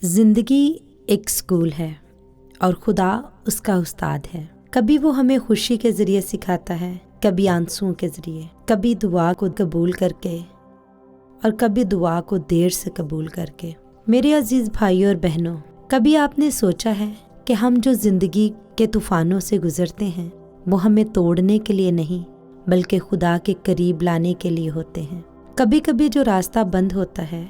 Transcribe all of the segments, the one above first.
زندگی ایک اسکول ہے اور خدا اس کا استاد ہے۔ کبھی وہ ہمیں خوشی کے ذریعے سکھاتا ہے، کبھی آنسوؤں کے ذریعے، کبھی دعا کو قبول کر کے اور کبھی دعا کو دیر سے قبول کر کے۔ میرے عزیز بھائیوں اور بہنوں، کبھی آپ نے سوچا ہے کہ ہم جو زندگی کے طوفانوں سے گزرتے ہیں وہ ہمیں توڑنے کے لیے نہیں بلکہ خدا کے قریب لانے کے لیے ہوتے ہیں۔ کبھی کبھی جو راستہ بند ہوتا ہے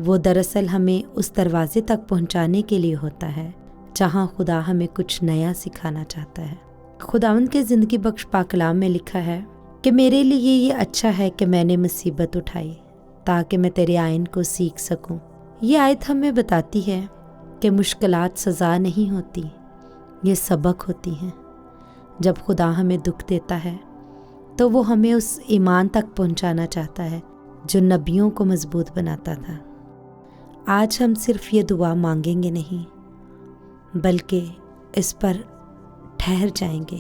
وہ دراصل ہمیں اس دروازے تک پہنچانے کے لیے ہوتا ہے جہاں خدا ہمیں کچھ نیا سکھانا چاہتا ہے۔ خداوند کے زندگی بخش پاک کلام میں لکھا ہے کہ میرے لیے یہ اچھا ہے کہ میں نے مصیبت اٹھائی تاکہ میں تیرے آئین کو سیکھ سکوں۔ یہ آیت ہمیں بتاتی ہے کہ مشکلات سزا نہیں ہوتی، یہ سبق ہوتی ہیں۔ جب خدا ہمیں دکھ دیتا ہے تو وہ ہمیں اس ایمان تک پہنچانا چاہتا ہے جو نبیوں کو مضبوط بناتا تھا۔ آج ہم صرف یہ دعا مانگیں گے نہیں بلکہ اس پر ٹھہر جائیں گے،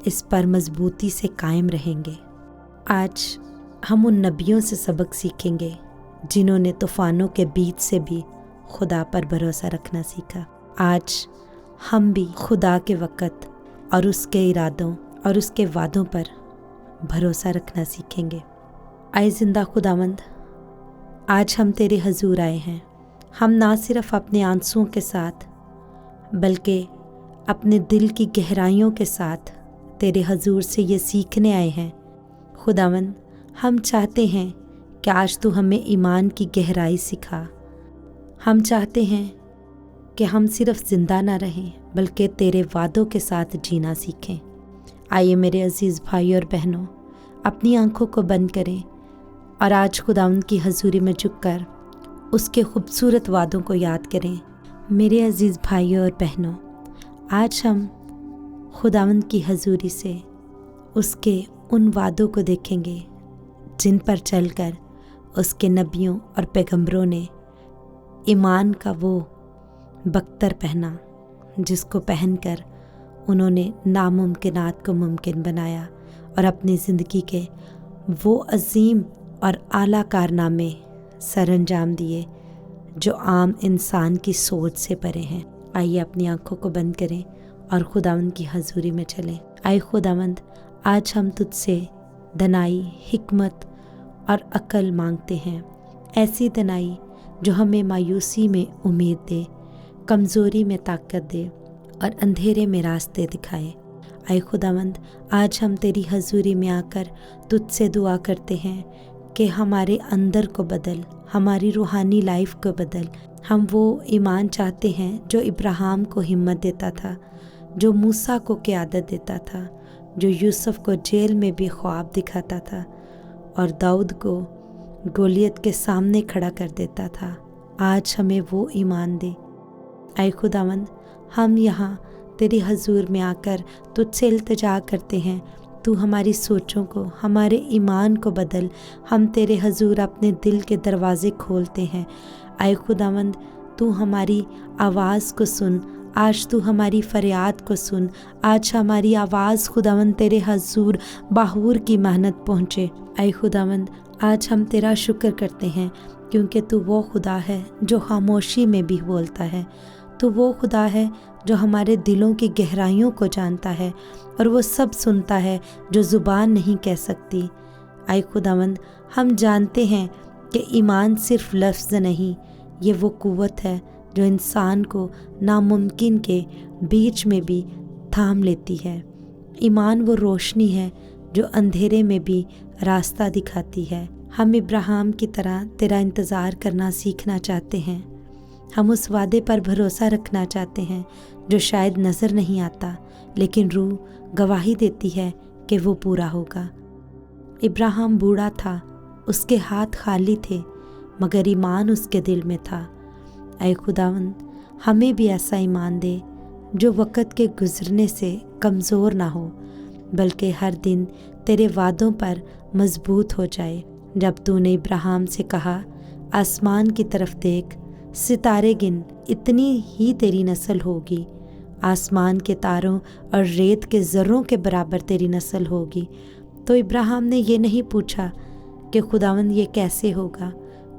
اس پر مضبوطی سے قائم رہیں گے۔ آج ہم ان نبیوں سے سبق سیکھیں گے جنہوں نے طوفانوں کے بیچ سے بھی خدا پر بھروسہ رکھنا سیکھا۔ آج ہم بھی خدا کے وقت اور اس کے ارادوں اور اس کے وعدوں پر بھروسہ رکھنا سیکھیں گے۔ اے زندہ خداوند، آج ہم تیرے حضور آئے ہیں۔ ہم نہ صرف اپنے آنسوؤں کے ساتھ بلکہ اپنے دل کی گہرائیوں کے ساتھ تیرے حضور سے یہ سیکھنے آئے ہیں۔ خداوند، ہم چاہتے ہیں کہ آج تو ہمیں ایمان کی گہرائی سکھا۔ ہم چاہتے ہیں کہ ہم صرف زندہ نہ رہیں بلکہ تیرے وعدوں کے ساتھ جینا سیکھیں۔ آئیے میرے عزیز بھائی اور بہنوں، اپنی آنکھوں کو بند کریں اور آج خداوند کی حضوری میں جھک کر اس کے خوبصورت وعدوں کو یاد کریں۔ میرے عزیز بھائیوں اور بہنوں، آج ہم خداوند کی حضوری سے اس کے ان وعدوں کو دیکھیں گے جن پر چل کر اس کے نبیوں اور پیغمبروں نے ایمان کا وہ بختر پہنا جس کو پہن کر انہوں نے ناممکنات کو ممکن بنایا اور اپنی زندگی کے وہ عظیم اور اعلیٰ کارنامے سر انجام دیے جو عام انسان کی سوچ سے پرے ہیں۔ آئیے اپنی آنکھوں کو بند کریں اور خداوند کی حضوری میں چلیں۔ اے خداوند، آج ہم تجھ سے دانائی، حکمت اور عقل مانگتے ہیں، ایسی دانائی جو ہمیں مایوسی میں امید دے، کمزوری میں طاقت دے اور اندھیرے میں راستے دکھائے۔ اے خداوند، آج ہم تیری حضوری میں آ کر تجھ سے دعا کرتے ہیں کہ ہمارے اندر کو بدل، ہماری روحانی لائف کو بدل۔ ہم وہ ایمان چاہتے ہیں جو ابراہیم کو ہمت دیتا تھا، جو موسیٰ کو قیادت دیتا تھا، جو یوسف کو جیل میں بھی خواب دکھاتا تھا اور داؤد کو گولیت کے سامنے کھڑا کر دیتا تھا۔ آج ہمیں وہ ایمان دے۔ اے خداوند، ہم یہاں تیری حضور میں آ کر تجھ سے التجا کرتے ہیں، تو ہماری سوچوں کو، ہمارے ایمان کو بدل۔ ہم تیرے حضور اپنے دل کے دروازے کھولتے ہیں۔ اے خداوند، تو ہماری آواز کو سن، آج تو ہماری فریاد کو سن۔ آج ہماری آواز خداوند تیرے حضور باہور کی محنت پہنچے۔ اے خداوند، آج ہم تیرا شکر کرتے ہیں کیونکہ تو وہ خدا ہے جو خاموشی میں بھی بولتا ہے۔ تو وہ خدا ہے جو ہمارے دلوں کی گہرائیوں کو جانتا ہے اور وہ سب سنتا ہے جو زبان نہیں کہہ سکتی۔ اے خداوند، ہم جانتے ہیں کہ ایمان صرف لفظ نہیں، یہ وہ قوت ہے جو انسان کو ناممکن کے بیچ میں بھی تھام لیتی ہے۔ ایمان وہ روشنی ہے جو اندھیرے میں بھی راستہ دکھاتی ہے۔ ہم ابراہیم کی طرح تیرا انتظار کرنا سیکھنا چاہتے ہیں۔ ہم اس وعدے پر بھروسہ رکھنا چاہتے ہیں جو شاید نظر نہیں آتا لیکن روح گواہی دیتی ہے کہ وہ پورا ہوگا۔ ابراہیم بوڑھا تھا، اس کے ہاتھ خالی تھے مگر ایمان اس کے دل میں تھا۔ اے خداوند، ہمیں بھی ایسا ایمان دے جو وقت کے گزرنے سے کمزور نہ ہو بلکہ ہر دن تیرے وعدوں پر مضبوط ہو جائے۔ جب تو نے ابراہیم سے کہا، آسمان کی طرف دیکھ، ستارے گن، اتنی ہی تیری نسل ہوگی، آسمان کے تاروں اور ریت کے ذروں کے برابر تیری نسل ہوگی، تو ابراہیم نے یہ نہیں پوچھا کہ خداوند یہ کیسے ہوگا،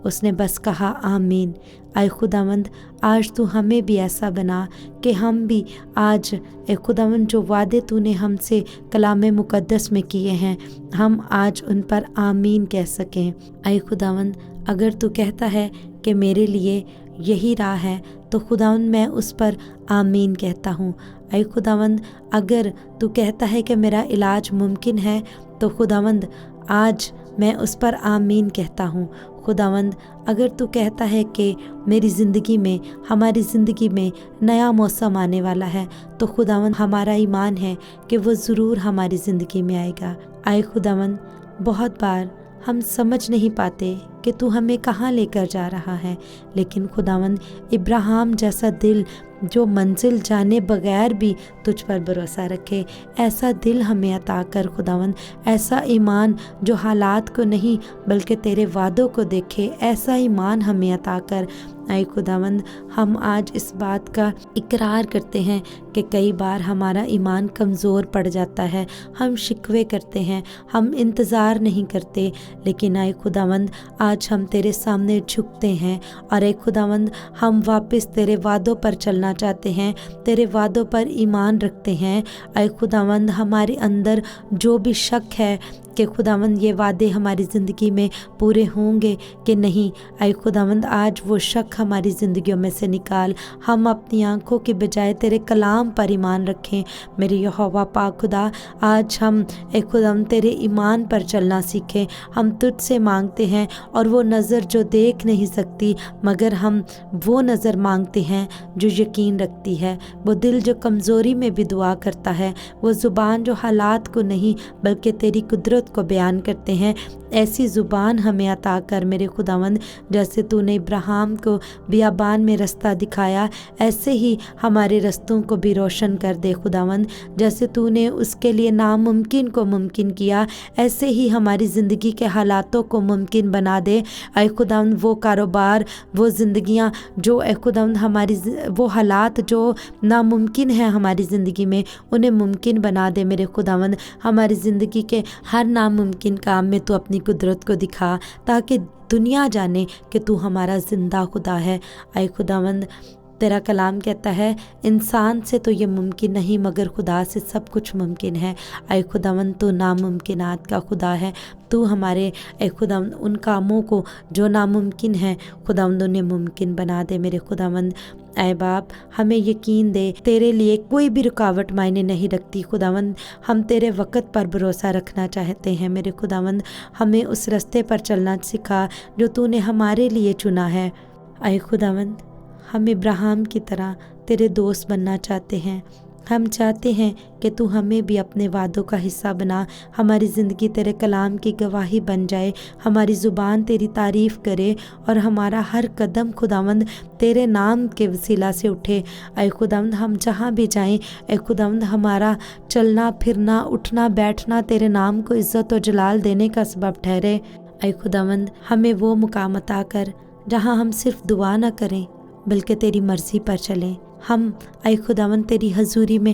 اس نے بس کہا آمین۔ اے خداوند آج تو ہمیں بھی ایسا بنا کہ ہم بھی آج اے خداوند جو وعدے تو نے ہم سے کلام مقدس میں کیے ہیں ہم آج ان پر آمین کہہ سکیں۔ اے خداوند اگر تو کہتا ہے کہ میرے لیے یہی راہ ہے تو خداوند میں اس پر آمین کہتا ہوں۔ اے خداوند اگر تو کہتا ہے کہ میرا علاج ممکن ہے تو خداوند آج میں اس پر آمین کہتا ہوں۔ خداوند اگر تو کہتا ہے کہ میری زندگی میں ہماری زندگی میں نیا موسم آنے والا ہے تو خداوند ہمارا ایمان ہے کہ وہ ضرور ہماری زندگی میں آئے گا۔ اے خداوند بہت بار ہم سمجھ نہیں پاتے کہ تو ہمیں کہاں لے کر جا رہا ہے، لیکن خداوند ابراہیم جیسا دل جو منزل جانے بغیر بھی تجھ پر بھروسہ رکھے، ایسا دل ہمیں عطا کر خداوند، ایسا ایمان جو حالات کو نہیں بلکہ تیرے وعدوں کو دیکھے، ایسا ایمان ہمیں عطا کر۔ اے خداوند ہم آج اس بات کا اقرار کرتے ہیں کہ کئی بار ہمارا ایمان کمزور پڑ جاتا ہے، ہم شکوے کرتے ہیں، ہم انتظار نہیں کرتے، لیکن اے خداوند آج ہم تیرے سامنے جھکتے ہیں اور اے خداوند ہم واپس تیرے وعدوں پر چلنا چاہتے ہیں، تیرے وعدوں پر ایمان رکھتے ہیں۔ اے خداوند ہمارے اندر جو بھی شک ہے کہ خداوند یہ وعدے ہماری زندگی میں پورے ہوں گے کہ نہیں، اے خداوند آج وہ شک ہماری زندگیوں میں سے نکال، ہم اپنی آنکھوں کے بجائے تیرے کلام پر ایمان رکھیں۔ میرے یہوہ پاک خدا آج ہم اے خداوند تیرے ایمان پر چلنا سیکھیں، ہم تجھ سے مانگتے ہیں اور وہ نظر جو دیکھ نہیں سکتی مگر ہم وہ نظر مانگتے ہیں جو یقین رکھتی ہے، وہ دل جو کمزوری میں بھی دعا کرتا ہے، وہ زبان جو حالات کو نہیں بلکہ تیری قدرت کو بیان کرتے ہیں۔ ایسی زبان ہمیں عطا کر میرے خداوند، جیسے تو نے ابراہیم کو بیابان میں رستہ دکھایا ایسے ہی ہمارے رستوں کو بھی روشن کر دے خداوند، جیسے تو نے اس کے لیے ناممکن کو ممکن کیا ایسے ہی ہماری زندگی کے حالاتوں کو ممکن بنا دے۔ اے خداوند وہ کاروبار، وہ زندگیاں جو اے خداوند ہماری وہ حالات جو ناممکن ہیں ہماری زندگی میں انہیں ممکن بنا دے میرے خداوند۔ ہماری زندگی کے ہر ناممکن کام میں تو اپنی قدرت کو دکھا تاکہ دنیا جانے کہ تو ہمارا زندہ خدا ہے۔ اے خداوند تیرا کلام کہتا ہے انسان سے تو یہ ممکن نہیں مگر خدا سے سب کچھ ممکن ہے۔ اے خداوند تو ناممکنات کا خدا ہے، تو ہمارے اے خداوند ان کاموں کو جو ناممکن ہیں خداوند انہیں ممکن بنا دے میرے خداوند۔ اے باپ ہمیں یقین دے تیرے لیے کوئی بھی رکاوٹ معنی نہیں رکھتی خداوند، ہم تیرے وقت پر بھروسہ رکھنا چاہتے ہیں میرے خداوند، ہمیں اس رستے پر چلنا سکھا جو تو نے ہمارے لیے چنا ہے۔ اے خداوند ہم ابراہیم کی طرح تیرے دوست بننا چاہتے ہیں، ہم چاہتے ہیں کہ تو ہمیں بھی اپنے وعدوں کا حصہ بنا، ہماری زندگی تیرے کلام کی گواہی بن جائے، ہماری زبان تیری تعریف کرے اور ہمارا ہر قدم خداوند تیرے نام کے وسیلہ سے اٹھے۔ اے خداوند ہم جہاں بھی جائیں اے خداوند ہمارا چلنا پھرنا اٹھنا بیٹھنا تیرے نام کو عزت و جلال دینے کا سبب ٹھہرے۔ اے خداوند ہمیں وہ مقام عطا کر جہاں ہم صرف دعا نہ کریں بلکہ تیری مرضی پر چلیں، ہم اے خداوند تیری حضوری میں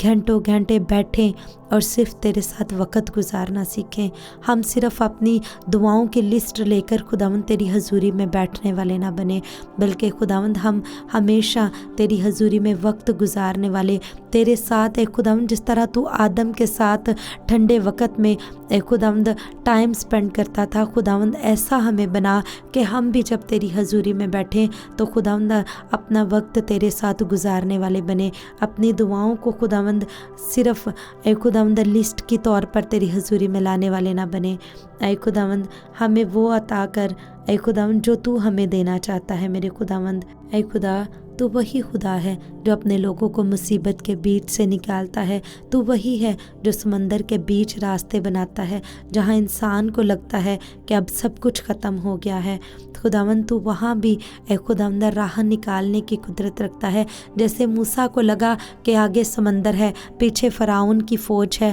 گھنٹوں گھنٹے بیٹھیں اور صرف تیرے ساتھ وقت گزارنا سیکھیں، ہم صرف اپنی دعاؤں کی لسٹ لے کر خداوند تیری حضوری میں بیٹھنے والے نہ بنے، بلکہ خداوند ہم ہمیشہ تیری حضوری میں وقت گزارنے والے تیرے ساتھ اے خداوند جس طرح تو آدم کے ساتھ ٹھنڈے وقت میں اے خداوند ٹائم سپینڈ کرتا تھا، خداوند ایسا ہمیں بنا کہ ہم بھی جب تیری حضوری میں بیٹھیں تو خداوند اپنا وقت تیرے ساتھ گزارنے والے بنے، اپنی دعاؤں کو خداوند صرف اے خداوند لسٹ کی طور پر تیری حضوری میں لانے والے نہ بنے۔ اے خداوند ہمیں وہ عطا کر اے خداوند جو تو ہمیں دینا چاہتا ہے میرے خداوند۔ اے خدا تو وہی خدا ہے جو اپنے لوگوں کو مصیبت کے بیچ سے نکالتا ہے، تو وہی ہے جو سمندر کے بیچ راستے بناتا ہے جہاں انسان کو لگتا ہے کہ اب سب کچھ ختم ہو گیا ہے، خداوند تو وہاں بھی اے خداوند راہ نکالنے کی قدرت رکھتا ہے۔ جیسے موسیٰ کو لگا کہ آگے سمندر ہے، پیچھے فرعون کی فوج ہے،